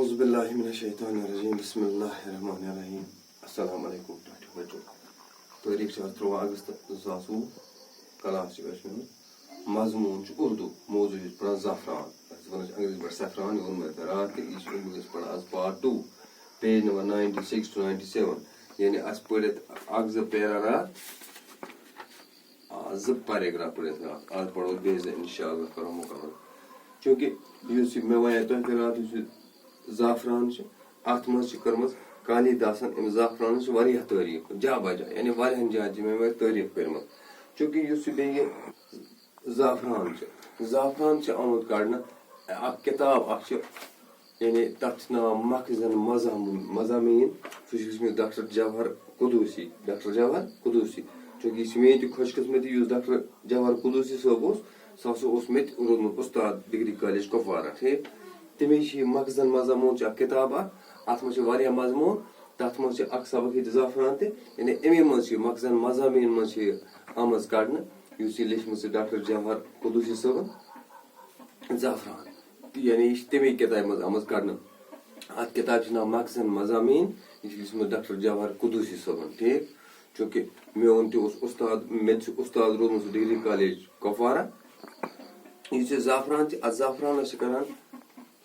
أعوذ بالله من الشيطان الرجيم بسم الله الرحمن الرحيم السلام عليكم تاریخ 13 اگست 2020 کلاس مضمون اردو موضوع پڑھان زعفران انگریزی پہ سیفران رات انگلش پڑھان آج پارٹ 2 پیج نمبر 96 to 97 یعنی اس پڑھت اگ ز پیراگراف ز پیراگراف پڑھت آج پڑھو بیز انشاءاللہ کرو مکمل چونکہ یہ میں ون تہ رات زعفران ات مز کرمز کالی داسن ام زعفران تعریف جا بجا یعنی واریاہن جائن میں تعریف کرم چونکہ اس بیٚیہِ زعفران آمت کڑنا اخ کتاب اخ یعنی تک ناو مخزن مضامین سہ ڈاکٹر جواہر قدوسی چونکہ یہ میری تہ خوش قسمتی اس ڈاکٹر جواہر قدوسی صٲب سہ مت روٗدمُت استاد ڈگری کالج کپوارہ ٹھیک تمے مخزن مضامون اخ کتاب ات مز مضمون تر مز اخ سبق یہ زعفران تہ یعنی امی مز مخزن مضامین مز آمز کڑنا اس لیچمت ڈاکٹر جواہر قدوسی صٲبن زعفران یعنی یہ تمے کتاب مز آمز کڑنا ات کتاب ناو مخزن مضامین یہ لیچمت ڈاکٹر جواہر قدوسی صٲبن ٹھیک چونکہ میون تہ استاد استاد روٗدمُت ڈگری کالج کپوارہ یہ زعفران زعفران کران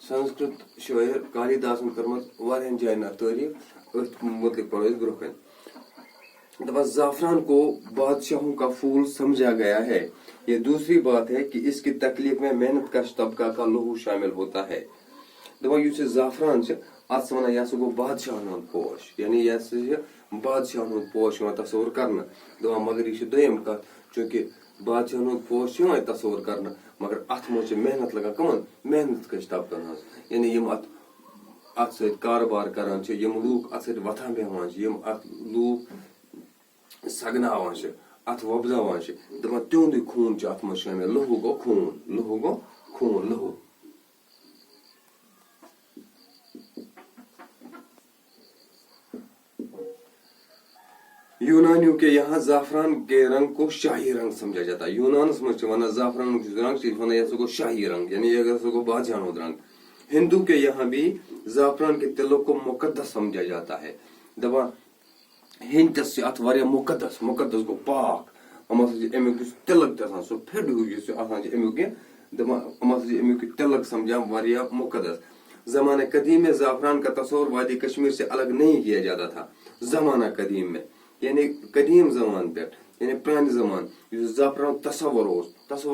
سنسکرت شاعر کالی داسن کرمت واریاہن جائن تعریف ات متعلق پڑھو برو کن دپان زعفران کو بادشاہوں کا پھول سمجھا گیا ہے یہ دوسری بات ہے کہ اس کی تکلیف میں محنت کش طبقہ کا لہو شامل ہوتا ہے دپان یہ زعفران ات ونان یہ گو بادشاہن ہند پوش یعنی یہ بادشاہن ہند پوش تصور کرنا دپان مگر یہ دویم کت چونکہ بادشاہن ہند پوش تصور کرنا مگر ات مز محنت لگان کمن محنت کش طبقن ہز یعنی یم ات ست کاروبار کران یم لوگ ات ست وتھان بیہوان یم ات لوگ سگناوان ات وۄبداوان دپان تہندے خوٗن ات مز شٲمِل لہو گو خوٗن لہو یونانیوں کے یہاں زعفران کے رنگ کو شاہی رنگ سمجھا جاتا ہے یونانس مجھ ونان زعفران رنگ ونان یہ گو شاہی رنگ یعنی یہ گو بادشاہن ہند رنگ ہندو کے یہاں بھی زعفران کے تلوں کو مقدس سمجھا جاتا ہے دپان ہندس ات واریاہ مقدس گو پاک امیک تلک تہ سہ پھڈ امیک دپان امیک تلک سمجھا واریاہ مقدس زمانہ قدیم میں زعفران کا تصور وادی کشمیر سے الگ نہیں کیا جاتا تھا زمانہ قدیم میں یعنی قدیم زمان پہ یعنی پران زمان زعفران تصور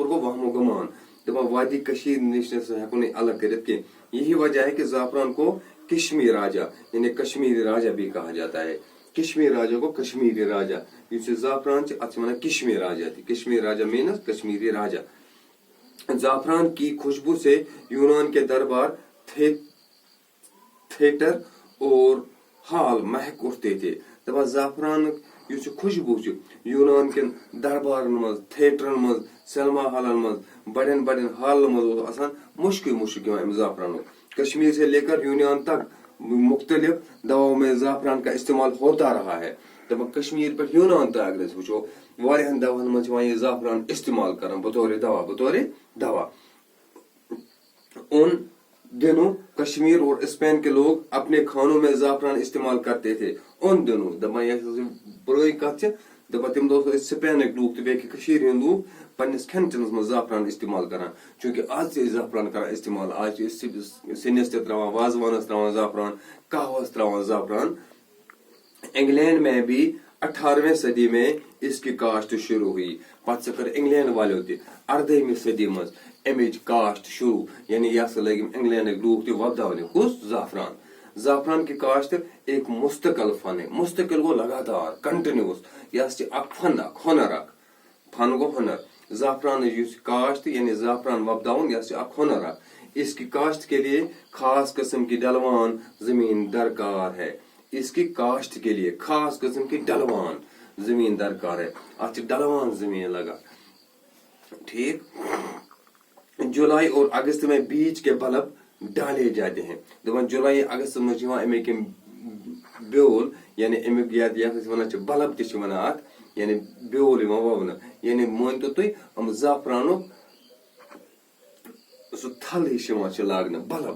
گو وہم و گمان دپان وادی کشیر نش ہیکو نہیں الگ کرت کی یہی وجہ ہے کہ زعفران کو کشمیر راجا یعنی کشمیری راجا بھی کہا جاتا ہے کشمیر راجا کو کشمیری راجا یہ زعفران ات ونان کشمیر راجا تھی کشمیر راجا مینس کشمیری راجا زعفران کی خوشبو سے یونان کے دربار تھیٹر اور ہال مہک اٹھتے تھے دپان زعفران یہ خوشبو یونان کن دربارن مز تھیٹرن مز سینما ہالن مز بڑین ہالن مز آسان مشک ام زعفران کشمیر سے لے کر یونان تک مختلف دواؤں میں زعفران کا استعمال ہوتا رہا ہے دپان کشمیر پہ یونان تک اگر وچو واریاہن دواہن مز یہ زعفران استعمال کران بطور دوا ان دنوں کشمیر اور اسپین کے لوگ اپنے کھانوں میں زعفران استعمال کرتے تھے ان دنوں دپان یہ برٲے کتھ دپان تم دۄہ سپینک لوگ تہ بیٚیہِ کشیٖرِ ہٕنٛدۍ لوگ پننس کھٮ۪ن چٮ۪نس منٛز زعفران استعمال کران چونکہ آز تہِ زعفران کران استعمال آز سِنِس تہِ تراوان وازوانس تراوان زعفران قہوس تراوان زعفران انگلینڈ میں بھی 18ویں صدی میں اس کی کاشت شروع ہوئی پتہ کر انگلینڈ والوں تہ 18ویں صدی مز امچ کاشت شروع یعنی یہ لگی انگلینڈ لوگ تہ وۄبداونہِ کُس زعفران کی کاشت ایک مستقل فن ہے مستقل گو لگاتار کنٹینیوس یہ فن گو ہنر زعفران کاشت یعنی زعفران وۄبداون یہ ہنر اس کی کاشت کے لیے خاص قسم کی ڈلوان زمین درکار ہے اس کی کاشت کے لیے خاص قسم کی ڈلوان زمین درکار ہے ات ڈلوان زمین لگا ٹھیک جولائی اور اگست میں بیج کے بلب ڈالے جاتے ہیں دپان جولائی اگست مجھ امیک بیول یعنی امیک ونان بلب تہ ونان ات یعنی بیول وونا یعنی مانتو تھی زعفرانک سہ تھل ہش لاگنہ بلب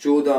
14